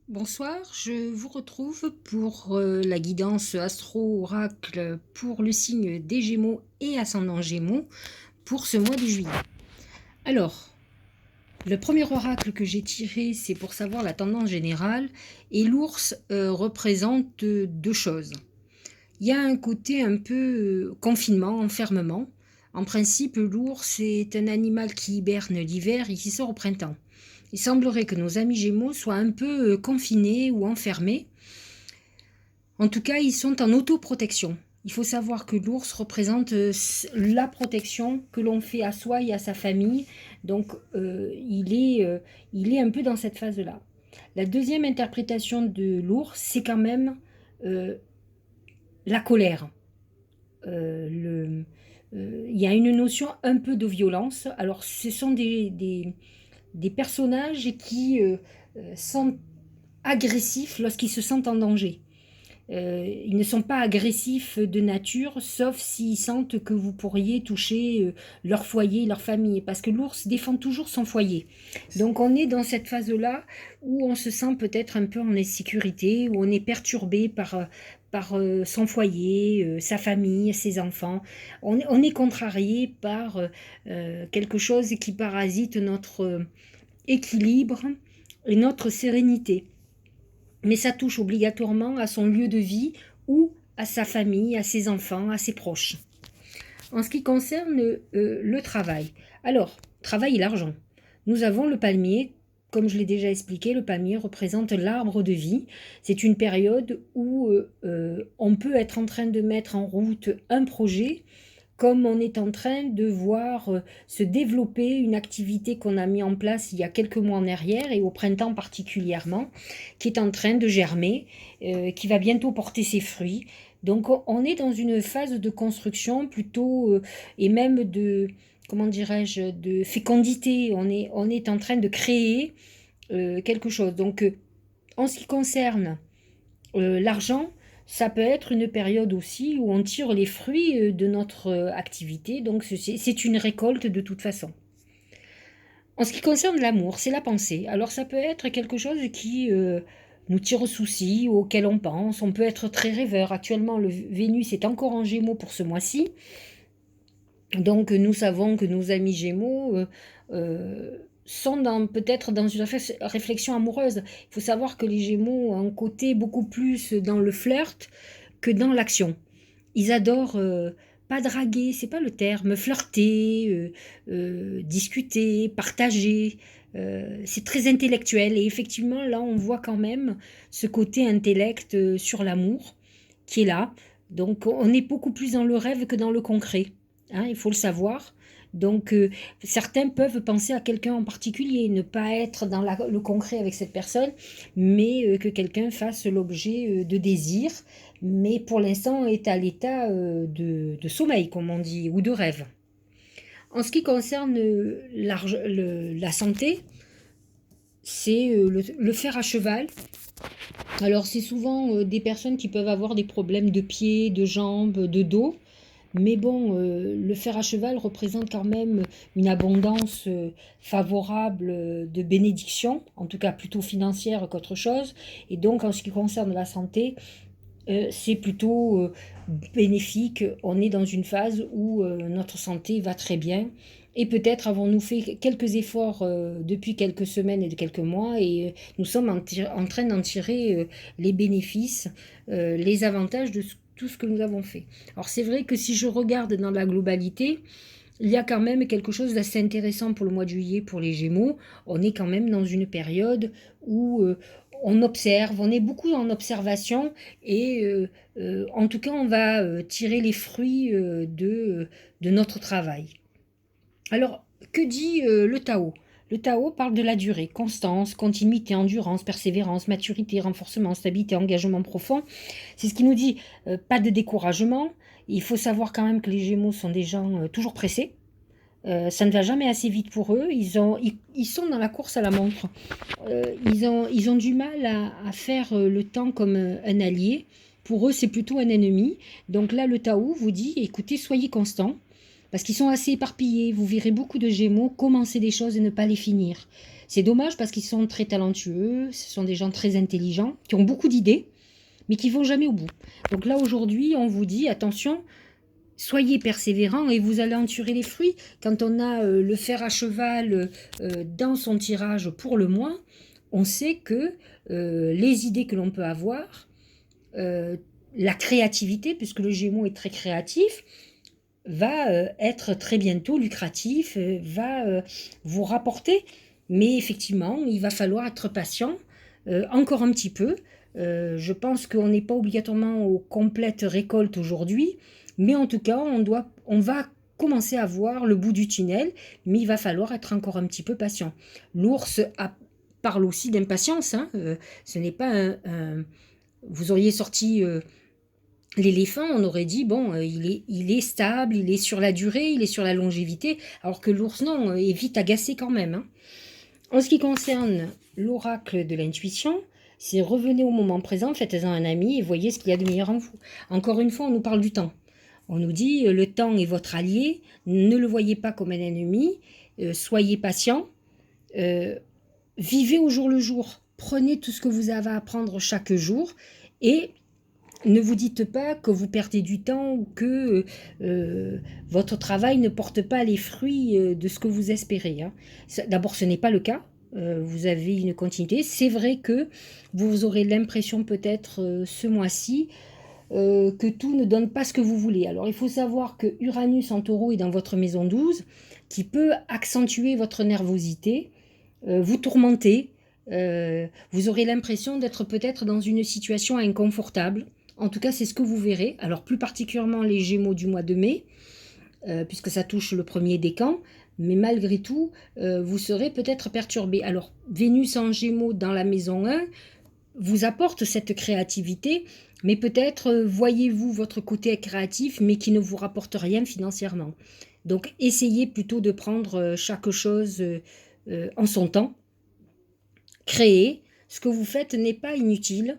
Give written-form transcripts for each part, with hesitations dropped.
Bonsoir, je vous retrouve pour la guidance astro-oracle pour le signe des Gémeaux et ascendant Gémeaux pour ce mois de juillet. Alors, le premier oracle que j'ai tiré, c'est pour savoir la tendance générale, et l'ours représente deux choses. Il y a un côté un peu confinement, enfermement. En principe, l'ours est un animal qui hiberne l'hiver et qui sort au printemps. Il semblerait que nos amis Gémeaux soient un peu confinés ou enfermés. En tout cas, ils sont en autoprotection. Il faut savoir que l'ours représente la protection que l'on fait à soi et à sa famille. Donc, il est un peu dans cette phase-là. La deuxième interprétation de l'ours, c'est quand même euh, la colère. Il y a une notion un peu de violence. Alors, ce sont des personnages qui sont agressifs lorsqu'ils se sentent en danger. Ils ne sont pas agressifs de nature, sauf s'ils sentent que vous pourriez toucher leur foyer, leur famille, parce que l'ours défend toujours son foyer. Donc on est dans cette phase-là où on se sent peut-être un peu en insécurité, où on est perturbé par son foyer, sa famille, ses enfants. On est contrarié par quelque chose qui parasite notre équilibre et notre sérénité. Mais ça touche obligatoirement à son lieu de vie ou à sa famille, à ses enfants, à ses proches. En ce qui concerne le travail, alors, travail et l'argent. Nous avons le palmier, comme je l'ai déjà expliqué, le palmier représente l'arbre de vie. C'est une période où on peut être en train de mettre en route un projet, comme on est en train de voir se développer une activité qu'on a mis en place il y a quelques mois en arrière et au printemps particulièrement, qui est en train de germer, qui va bientôt porter ses fruits. Donc on est dans une phase de construction plutôt et même de, comment dirais-je, de fécondité. On est en train de créer quelque chose. Donc en ce qui concerne l'argent, ça peut être une période aussi où on tire les fruits de notre activité, donc c'est une récolte de toute façon. En ce qui concerne l'amour, c'est la pensée. Alors ça peut être quelque chose qui nous tire au souci, auquel on pense. On peut être très rêveur. Actuellement, le Vénus est encore en Gémeaux pour ce mois-ci. Donc nous savons que nos amis Gémeaux sont peut-être dans une réflexion amoureuse. Il faut savoir que les Gémeaux ont un côté beaucoup plus dans le flirt que dans l'action. Ils adorent pas draguer, c'est pas le terme, flirter, discuter, partager. C'est très intellectuel et effectivement là on voit quand même ce côté intellect sur l'amour qui est là. Donc on est beaucoup plus dans le rêve que dans le concret, hein, il faut le savoir. Donc certains peuvent penser à quelqu'un en particulier, ne pas être dans le concret avec cette personne, mais que quelqu'un fasse l'objet de désir, mais pour l'instant est à l'état de sommeil, comme on dit, ou de rêve. En ce qui concerne la santé, c'est le fer à cheval. Alors c'est souvent des personnes qui peuvent avoir des problèmes de pieds, de jambes, de dos. Mais bon, le fer à cheval représente quand même une abondance favorable de bénédictions, en tout cas plutôt financière qu'autre chose. Et donc en ce qui concerne la santé, c'est plutôt bénéfique. On est dans une phase où notre santé va très bien. Et peut-être avons-nous fait quelques efforts depuis quelques semaines et quelques mois et nous sommes en train d'en tirer les bénéfices, les avantages de tout ce que nous avons fait. Alors c'est vrai que si je regarde dans la globalité, il y a quand même quelque chose d'assez intéressant pour le mois de juillet pour les Gémeaux. On est quand même dans une période où on observe, on est beaucoup en observation et en tout cas on va tirer les fruits de notre travail. Alors que dit le Tao? Le Tao parle de la durée, constance, continuité, endurance, persévérance, maturité, renforcement, stabilité, engagement profond. C'est ce qui nous dit pas de découragement. Il faut savoir quand même que les Gémeaux sont des gens toujours pressés. Ça ne va jamais assez vite pour eux. Ils sont dans la course à la montre. Ils ont du mal à faire le temps comme un allié. Pour eux, c'est plutôt un ennemi. Donc là, le Tao vous dit, écoutez, soyez constants, parce qu'ils sont assez éparpillés. Vous verrez beaucoup de Gémeaux commencer des choses et ne pas les finir. C'est dommage parce qu'ils sont très talentueux, ce sont des gens très intelligents, qui ont beaucoup d'idées, mais qui vont jamais au bout. Donc là, aujourd'hui, on vous dit, attention, soyez persévérants et vous allez en tirer les fruits. Quand on a le fer à cheval dans son tirage pour le mois, on sait que les idées que l'on peut avoir, la créativité, puisque le Gémeaux est très créatif, va être très bientôt lucratif, va vous rapporter. Mais effectivement, il va falloir être patient encore un petit peu. Je pense qu'on n'est pas obligatoirement aux complètes récoltes aujourd'hui, mais en tout cas, on va commencer à voir le bout du tunnel, mais il va falloir être encore un petit peu patient. L'ours parle aussi d'impatience, hein, ce n'est pas vous auriez sorti l'éléphant, on aurait dit, bon, il est stable, il est sur la durée, il est sur la longévité, alors que l'ours, non, est vite agacé quand même, hein. En ce qui concerne l'oracle de l'intuition, c'est revenez au moment présent, faites-en un ami et voyez ce qu'il y a de meilleur en vous. Encore une fois, on nous parle du temps. On nous dit, le temps est votre allié, ne le voyez pas comme un ennemi, soyez patient, vivez au jour le jour, prenez tout ce que vous avez à apprendre chaque jour et ne vous dites pas que vous perdez du temps ou que votre travail ne porte pas les fruits de ce que vous espérez, hein. D'abord, ce n'est pas le cas. Vous avez une continuité. C'est vrai que vous aurez l'impression peut-être ce mois-ci que tout ne donne pas ce que vous voulez. Alors, il faut savoir que Uranus en taureau est dans votre maison 12, qui peut accentuer votre nervosité, vous tourmenter. Vous aurez l'impression d'être peut-être dans une situation inconfortable. En tout cas, c'est ce que vous verrez. Alors, plus particulièrement les Gémeaux du mois de mai, puisque ça touche le premier décan. Mais malgré tout, vous serez peut-être perturbé. Alors, Vénus en Gémeaux dans la maison 1 vous apporte cette créativité, mais peut-être voyez-vous votre côté créatif, mais qui ne vous rapporte rien financièrement. Donc, essayez plutôt de prendre chaque chose en son temps. Créer. Ce que vous faites n'est pas inutile.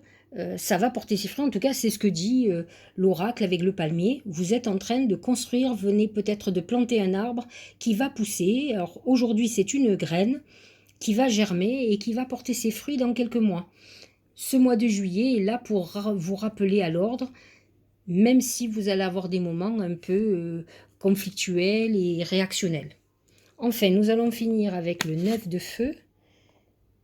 Ça va porter ses fruits, en tout cas c'est ce que dit l'oracle avec le palmier. Vous êtes en train de construire, venez peut-être de planter un arbre qui va pousser. Alors aujourd'hui c'est une graine qui va germer et qui va porter ses fruits dans quelques mois. Ce mois de juillet est là pour vous rappeler à l'ordre, même si vous allez avoir des moments un peu conflictuels et réactionnels. Enfin, nous allons finir avec le 9 de feu.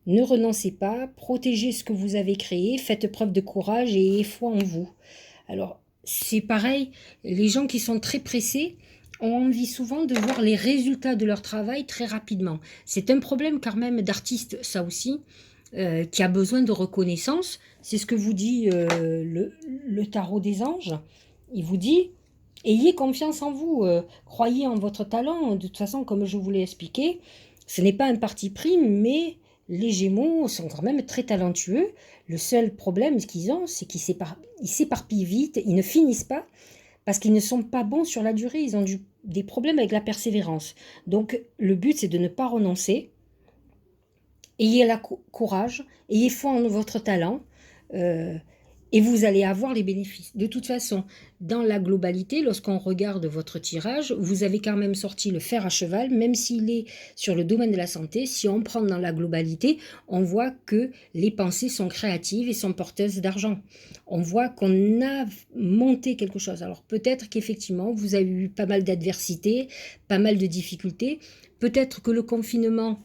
Ne renoncez pas, protégez ce que vous avez créé, faites preuve de courage et ayez foi en vous. Alors, c'est pareil, les gens qui sont très pressés ont envie souvent de voir les résultats de leur travail très rapidement. C'est un problème quand même d'artiste, ça aussi, qui a besoin de reconnaissance. C'est ce que vous dit le tarot des anges. Il vous dit, ayez confiance en vous, croyez en votre talent. De toute façon, comme je vous l'ai expliqué, ce n'est pas un parti pris, mais les Gémeaux sont quand même très talentueux. Le seul problème qu'ils ont, c'est qu'ils s'éparpillent vite, ils ne finissent pas parce qu'ils ne sont pas bons sur la durée. Ils ont des problèmes avec la persévérance. Donc le but, c'est de ne pas renoncer. Ayez courage, ayez foi en votre talent et vous allez avoir les bénéfices. De toute façon, dans la globalité, lorsqu'on regarde votre tirage, vous avez quand même sorti le fer à cheval, même s'il est sur le domaine de la santé. Si on prend dans la globalité, on voit que les pensées sont créatives et sont porteuses d'argent. On voit qu'on a monté quelque chose. Alors peut-être qu'effectivement, vous avez eu pas mal d'adversités, pas mal de difficultés. Peut-être que le confinement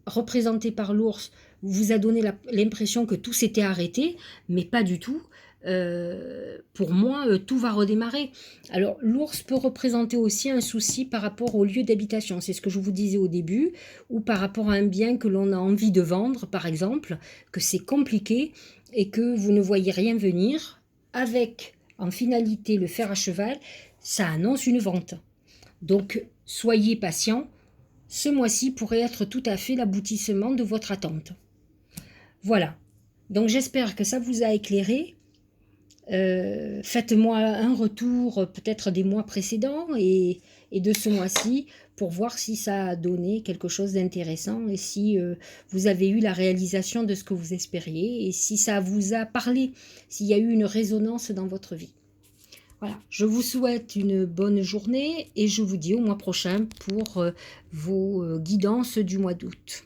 représenté par l'ours vous a donné l'impression que tout s'était arrêté, mais pas du tout. Pour moi, tout va redémarrer. Alors, l'ours peut représenter aussi un souci par rapport au lieu d'habitation. C'est ce que je vous disais au début, ou par rapport à un bien que l'on a envie de vendre, par exemple, que c'est compliqué et que vous ne voyez rien venir. Avec, en finalité, le fer à cheval, ça annonce une vente. Donc, soyez patient. Ce mois-ci pourrait être tout à fait l'aboutissement de votre attente. Voilà. Donc j'espère que ça vous a éclairé. Faites-moi un retour peut-être des mois précédents et de ce mois-ci pour voir si ça a donné quelque chose d'intéressant et si vous avez eu la réalisation de ce que vous espériez et si ça vous a parlé, s'il y a eu une résonance dans votre vie. Voilà, je vous souhaite une bonne journée et je vous dis au mois prochain pour vos guidances du mois d'août.